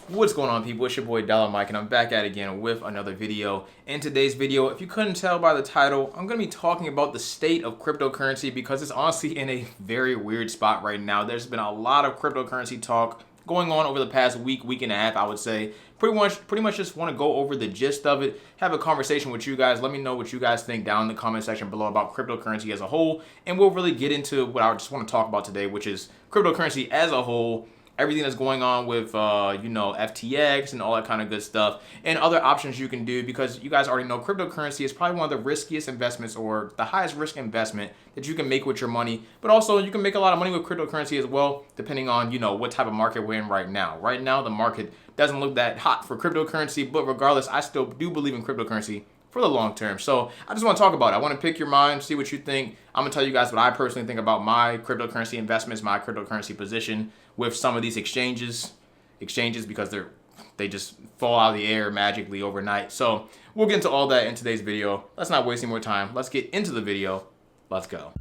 What's going on, people? It's your boy Dollar Mike, and I'm back at it again with another video. In today's video, if you couldn't tell by the title, I'm going to be talking about the state of cryptocurrency because it's honestly in a very weird spot right now. There's been a lot of cryptocurrency talk going on over the past week and a half, I would say. Pretty much just want to go over the gist of it, have a conversation with you guys. Let me know what you guys think down in the comment section below about cryptocurrency as a whole, and we'll really get into what I just want to talk about today, which is cryptocurrency as a whole. Everything that's going on with, FTX and all that kind of good stuff, and other options you can do, because you guys already know cryptocurrency is probably one of the riskiest investments, or the highest risk investment that you can make with your money. But also, you can make a lot of money with cryptocurrency as well, depending on, what type of market we're in right now. Right now, the market doesn't look that hot for cryptocurrency, but regardless, I still do believe in cryptocurrency for the long term. So I just want to talk about it. I want to pick your mind, see what you think. I'm gonna tell you guys what I personally think about my cryptocurrency investments, my cryptocurrency position with some of these exchanges because they just fall out of the air magically overnight. So we'll get into all that in today's video. Let's not waste any more time. Let's get into the video. Let's go.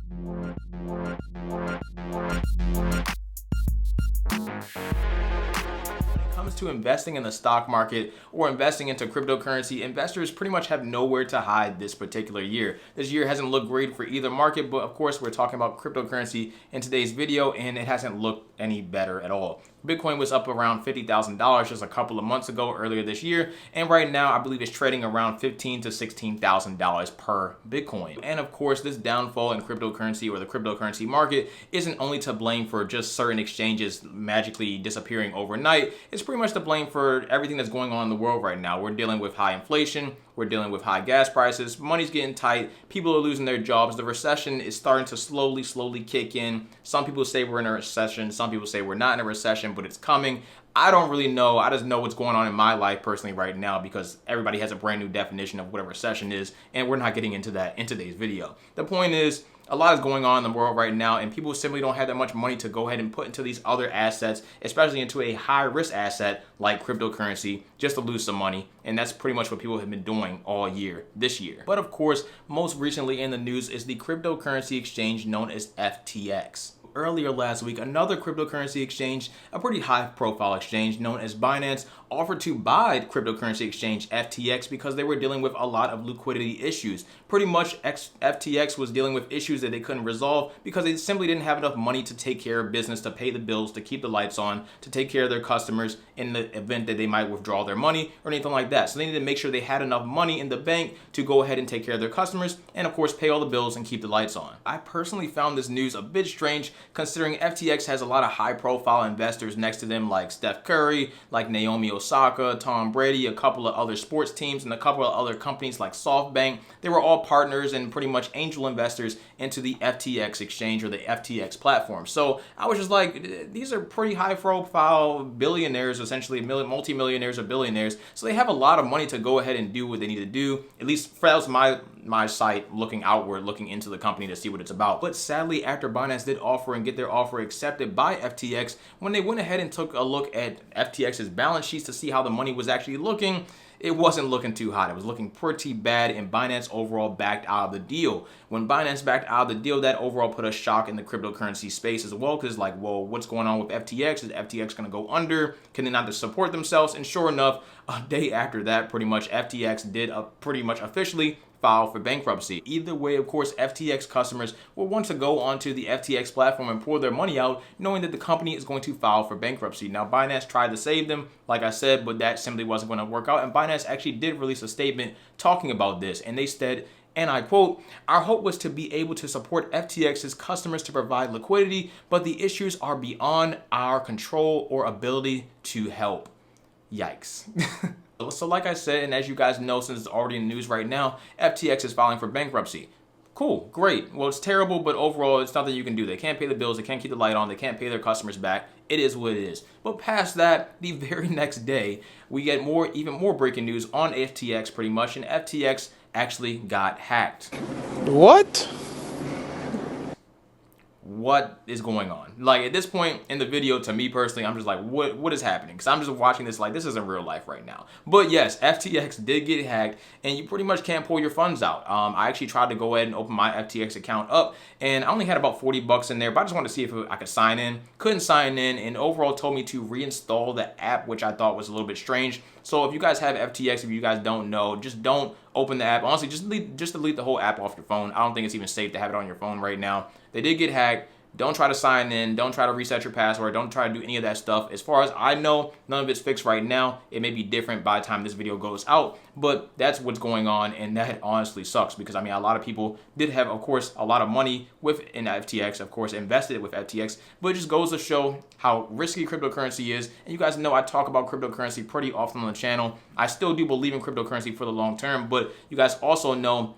To investing in the stock market or investing into cryptocurrency, investors pretty much have nowhere to hide this particular year. This year hasn't looked great for either market, but of course we're talking about cryptocurrency in today's video, and it hasn't looked any better at all. Bitcoin was up around $50,000 just a couple of months ago, earlier this year, and right now I believe it's trading around $15,000 to $16,000 per Bitcoin. And of course, this downfall in cryptocurrency, or the cryptocurrency market, isn't only to blame for just certain exchanges magically disappearing overnight. It's pretty much to blame for everything that's going on in the world right now. We're dealing with high inflation. We're dealing with high gas prices. Money's getting tight. People are losing their jobs. The recession is starting to slowly kick in. Some people say we're in a recession. Some people say we're not in a recession, but it's coming. I don't really know. I just know what's going on in my life personally right now, because everybody has a brand new definition of what a recession is, and we're not getting into that in today's video. The point is, a lot is going on in the world right now, and people simply don't have that much money to go ahead and put into these other assets, especially into a high risk asset like cryptocurrency, just to lose some money. And that's pretty much what people have been doing all year, this year. But of course, most recently in the news is the cryptocurrency exchange known as FTX. Earlier last week, another cryptocurrency exchange, a pretty high profile exchange known as Binance, offered to buy cryptocurrency exchange FTX because they were dealing with a lot of liquidity issues. Pretty much FTX was dealing with issues that they couldn't resolve because they simply didn't have enough money to take care of business, to pay the bills, to keep the lights on, to take care of their customers in the event that they might withdraw their money or anything like that. So they needed to make sure they had enough money in the bank to go ahead and take care of their customers and of course pay all the bills and keep the lights on. I personally found this news a bit strange, considering FTX has a lot of high profile investors next to them, like Steph Curry, like Naomi Osaka, Tom Brady, a couple of other sports teams, and a couple of other companies like SoftBank. They were all partners and pretty much angel investors into the FTX exchange, or the FTX platform. So I was just like, these are pretty high profile billionaires, essentially multi-millionaires or billionaires. So they have a lot of money to go ahead and do what they need to do. At least that was my site, looking outward, looking into the company to see what it's about. But sadly, after Binance did offer and get their offer accepted by FTX, when they went ahead and took a look at FTX's balance sheets to see how the money was actually looking, it wasn't looking too hot. It was looking pretty bad, and Binance overall backed out of the deal. When Binance backed out of the deal, that overall put a shock in the cryptocurrency space as well, because like, well, what's going on with FTX? Is FTX going to go under? Can they not support themselves? And sure enough, a day after that, pretty much FTX did pretty much officially file for bankruptcy. Either way, of course, FTX customers will want to go onto the FTX platform and pour their money out, knowing that the company is going to file for bankruptcy. Now, Binance tried to save them, like I said, but that simply wasn't going to work out. And Binance actually did release a statement talking about this, and they said, and I quote, "Our hope was to be able to support FTX's customers to provide liquidity, but the issues are beyond our control or ability to help." Yikes. So like I said, and as you guys know, since it's already in the news right now, FTX is filing for bankruptcy. Cool, great. Well, it's terrible, but overall, it's nothing you can do. They can't pay the bills, they can't keep the light on, they can't pay their customers back. It is what it is. But past that, the very next day, we get even more breaking news on FTX pretty much, and FTX actually got hacked. What? what is going on? Like, at this point in the video, to me personally, I'm just like, what is happening? Because I'm just watching this like this isn't real life right now. But yes, FTX did get hacked, and you pretty much can't pull your funds out. I actually tried to go ahead and open my FTX account up, and I only had about 40 bucks in there, but I just wanted to see if I could sign in. Couldn't sign in, and overall told me to reinstall the app, which I thought was a little bit strange. So if you guys have FTX, if you guys don't know, just don't open the app. Honestly, just delete the whole app off your phone. I don't think it's even safe to have it on your phone right now. They did get hacked. Don't try to sign in. Don't try to reset your password. Don't try to do any of that stuff. As far as I know, none of it's fixed right now. It may be different by the time this video goes out, but that's what's going on, and that honestly sucks because, I mean, a lot of people did have, of course, a lot of money in FTX, of course, invested with FTX, but it just goes to show how risky cryptocurrency is. And you guys know I talk about cryptocurrency pretty often on the channel. I still do believe in cryptocurrency for the long term, but you guys also know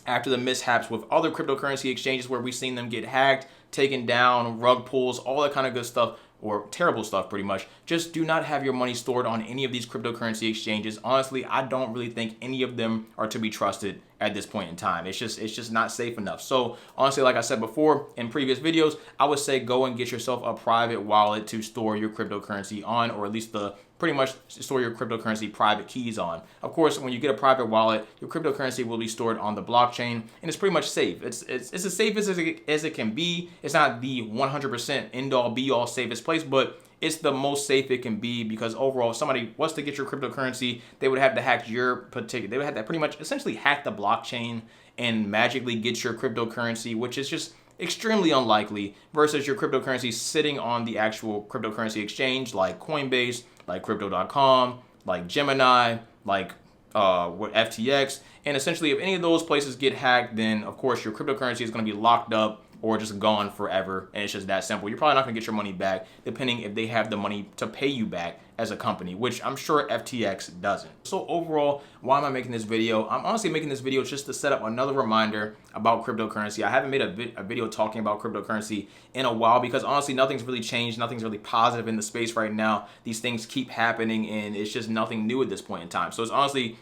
after the mishaps with other cryptocurrency exchanges where we've seen them get hacked, taken down, rug pulls, all that kind of good stuff, or terrible stuff pretty much. Just do not have your money stored on any of these cryptocurrency exchanges. Honestly, I don't really think any of them are to be trusted at this point in time. It's just not safe enough. So honestly, like I said before in previous videos, I would say go and get yourself a private wallet to store your cryptocurrency on, or at least pretty much store your cryptocurrency private keys on. Of course, when you get a private wallet, your cryptocurrency will be stored on the blockchain, and it's pretty much safe. It's as safe as it can be. It's not the 100% end-all be-all safest place, but it's the most safe it can be, because overall, if somebody wants to get your cryptocurrency, they would have to hack they would have to pretty much essentially hack the blockchain and magically get your cryptocurrency, which is just extremely unlikely, versus your cryptocurrency sitting on the actual cryptocurrency exchange like Coinbase, like Crypto.com, like Gemini, like FTX. And essentially, if any of those places get hacked, then of course your cryptocurrency is going to be locked up or just gone forever, and it's just that simple. You're probably not going to get your money back, depending if they have the money to pay you back as a company, which I'm sure FTX doesn't. So overall, why am I making this video? I'm honestly making this video just to set up another reminder about cryptocurrency. I haven't made a video talking about cryptocurrency in a while, because honestly, nothing's really changed. Nothing's really positive in the space right now. These things keep happening, and it's just nothing new at this point in time. So it's honestly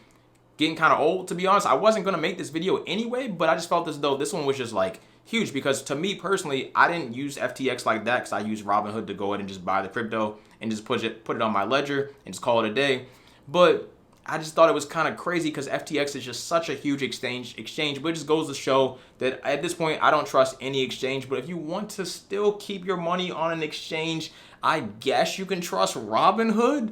getting kind of old, to be honest. I wasn't going to make this video anyway, but I just felt as though this one was just like huge, because to me personally, I didn't use FTX like that, because I used Robinhood to go ahead and just buy the crypto and just put it on my ledger and just call it a day. But I just thought it was kind of crazy, because FTX is just such a huge exchange, but it just goes to show that at this point, I don't trust any exchange. But if you want to still keep your money on an exchange, I guess you can trust Robinhood.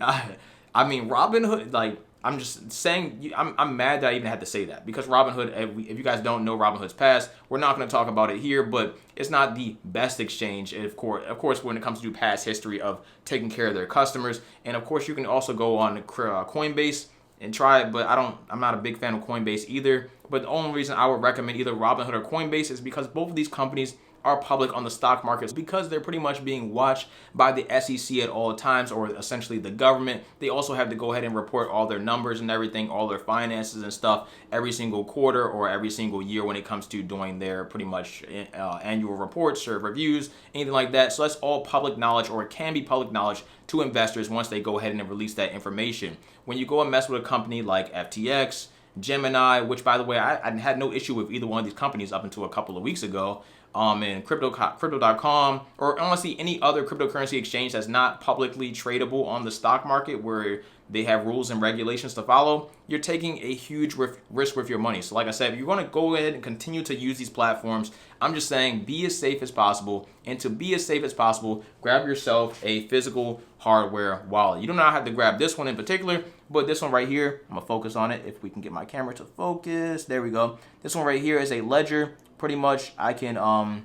I mean, Robinhood, like, I'm just saying, I'm mad that I even had to say that, because Robinhood, if you guys don't know Robinhood's past, we're not going to talk about it here, but it's not the best exchange, of course, when it comes to past history of taking care of their customers. And of course, you can also go on Coinbase and try it, but I'm not a big fan of Coinbase either. But the only reason I would recommend either Robinhood or Coinbase is because both of these companies are public on the stock markets, because they're pretty much being watched by the SEC at all times, or essentially the government. They also have to go ahead and report all their numbers and everything, all their finances and stuff every single quarter or every single year when it comes to doing their pretty much annual reports or reviews, anything like that. So that's all public knowledge, or it can be public knowledge to investors once they go ahead and release that information. When you go and mess with a company like FTX, Gemini, which by the way, I had no issue with either one of these companies up until a couple of weeks ago, and Crypto.com, or honestly any other cryptocurrency exchange that's not publicly tradable on the stock market, where they have rules and regulations to follow, you're taking a huge risk with your money. So like I said, if you want to go ahead and continue to use these platforms, I'm just saying be as safe as possible. And to be as safe as possible, grab yourself a physical hardware wallet. You do not have to grab this one in particular, but this one right here, I'm gonna focus on it if we can get my camera to focus. There we go. This one right here is a ledger. Pretty much I can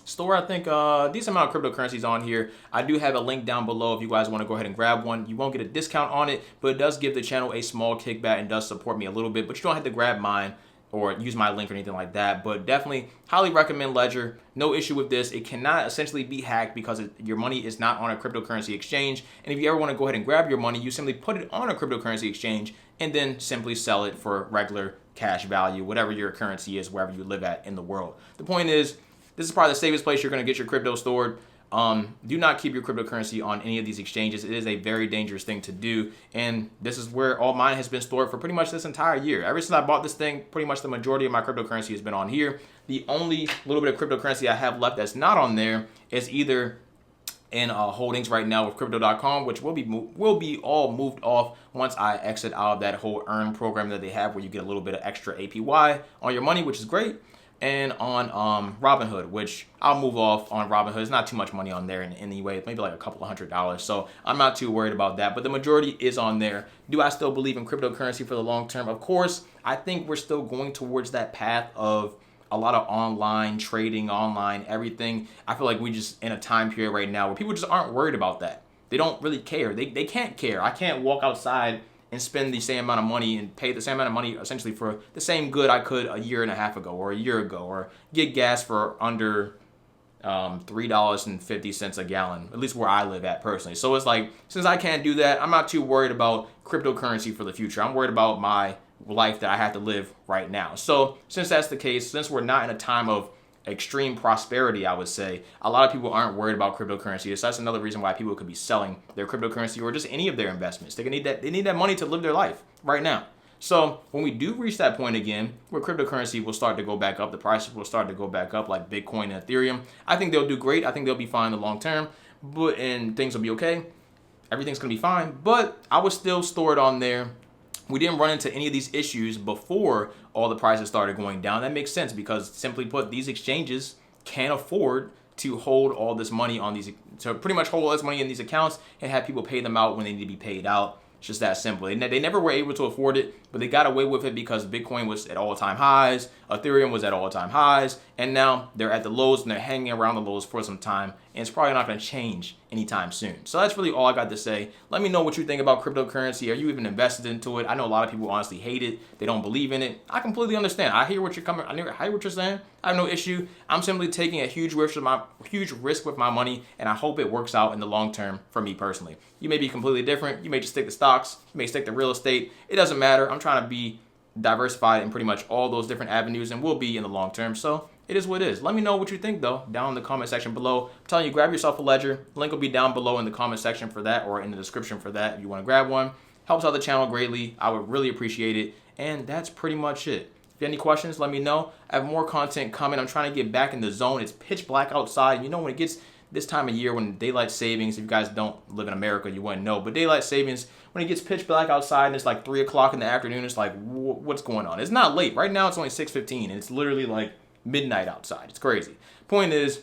store, I think, a decent amount of cryptocurrencies on here. I do have a link down below if you guys want to go ahead and grab one. You won't get a discount on it, but it does give the channel a small kickback and does support me a little bit, but you don't have to grab mine or use my link or anything like that. But definitely highly recommend Ledger. No issue with this. It cannot essentially be hacked because your money is not on a cryptocurrency exchange. And if you ever want to go ahead and grab your money, you simply put it on a cryptocurrency exchange and then simply sell it for regular cash value, whatever your currency is, wherever you live at in the world. The point is, this is probably the safest place you're going to get your crypto stored. Do not keep your cryptocurrency on any of these exchanges. It is a very dangerous thing to do. And this is where all mine has been stored for pretty much this entire year. Ever since I bought this thing, pretty much the majority of my cryptocurrency has been on here. The only little bit of cryptocurrency I have left that's not on there is either in holdings right now with crypto.com, which will be all moved off once I exit out of that whole earn program that they have, where you get a little bit of extra APY on your money, which is great. And on Robinhood, which I'll move off on Robinhood. There's not too much money on there in any way. It's maybe like a couple of $100. So I'm not too worried about that. But the majority is on there. Do I still believe in cryptocurrency for the long term? Of course. I think we're still going towards that path of a lot of online trading, online everything. I feel like we just in a time period right now where people just aren't worried about that. They don't really care. They can't care. I can't walk outside and spend the same amount of money and pay the same amount of money essentially for the same good I could a year and a half ago or a year ago, or get gas for under $3.50 a gallon, at least where I live at personally. So it's like, since I can't do that, I'm not too worried about cryptocurrency for the future. I'm worried about my life that I have to live right now. So since that's the case, since we're not in a time of extreme prosperity, I would say, a lot of people aren't worried about cryptocurrency. So that's another reason why people could be selling their cryptocurrency or just any of their investments. They need that money to live their life right now. So when we do reach that point again, where cryptocurrency will start to go back up, the prices will start to go back up, like Bitcoin and Ethereum, I think they'll do great. I think they'll be fine in the long term, and things will be okay. Everything's gonna be fine, but I would still store it on there. We didn't run into any of these issues before all the prices started going down. That makes sense, because simply put, these exchanges can't afford to hold all this money on these, to pretty much hold all this money in these accounts and have people pay them out when they need to be paid out. It's just that simple. They never were able to afford it, but they got away with it because Bitcoin was at all-time highs, Ethereum was at all-time highs, and now they're at the lows and they're hanging around the lows for some time, and it's probably not going to change anytime soon. So that's really all I got to say. Let me know what you think about cryptocurrency. Are you even invested into it? I know a lot of people honestly hate it. They don't believe in it. I completely understand. I hear what you're saying. I have no issue. I'm simply taking a huge risk with my money, and I hope it works out in the long term for me personally. You may be completely different. You may just stick to stocks. You may stick to real estate. It doesn't matter. I'm trying to be diversified in pretty much all those different avenues, and will be in the long term. So it is what it is. Let me know what you think, though, down in the comment section below. I'm telling you, grab yourself a ledger. Link will be down below in the comment section for that, or in the description for that if you want to grab one. Helps out the channel greatly. I would really appreciate it. And that's pretty much it. If you have any questions, let me know. I have more content coming. I'm trying to get back in the zone. It's pitch black outside. You know, when it gets this time of year, when daylight savings, if you guys don't live in America, you wouldn't know, but daylight savings, when it gets pitch black outside and it's like 3 o'clock in the afternoon, it's like, what's going on? It's not late. Right now, it's only 6:15, and it's literally like midnight outside. It's crazy. Point is,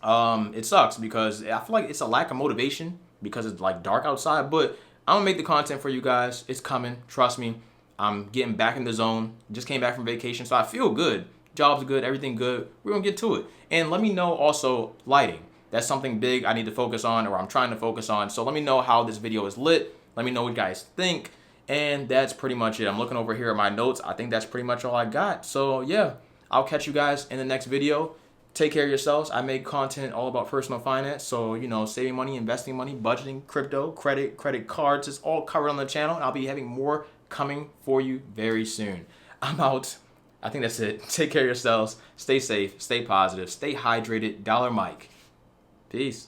it sucks because I feel like it's a lack of motivation because it's like dark outside, but I'm gonna make the content for you guys. It's coming. Trust me. I'm getting back in the zone. Just came back from vacation, so I feel good. Job's good. Everything good. We're gonna get to it. And let me know also lighting. That's something big I need to focus on, or I'm trying to focus on. So let me know how this video is lit. Let me know what you guys think. And that's pretty much it. I'm looking over here at my notes. I think that's pretty much all I got. So yeah, I'll catch you guys in the next video. Take care of yourselves. I make content all about personal finance. So, you know, saving money, investing money, budgeting, crypto, credit cards. It's all covered on the channel. And I'll be having more coming for you very soon. I'm out. I think that's it. Take care of yourselves. Stay safe. Stay positive. Stay hydrated. Dollar Mike. Peace.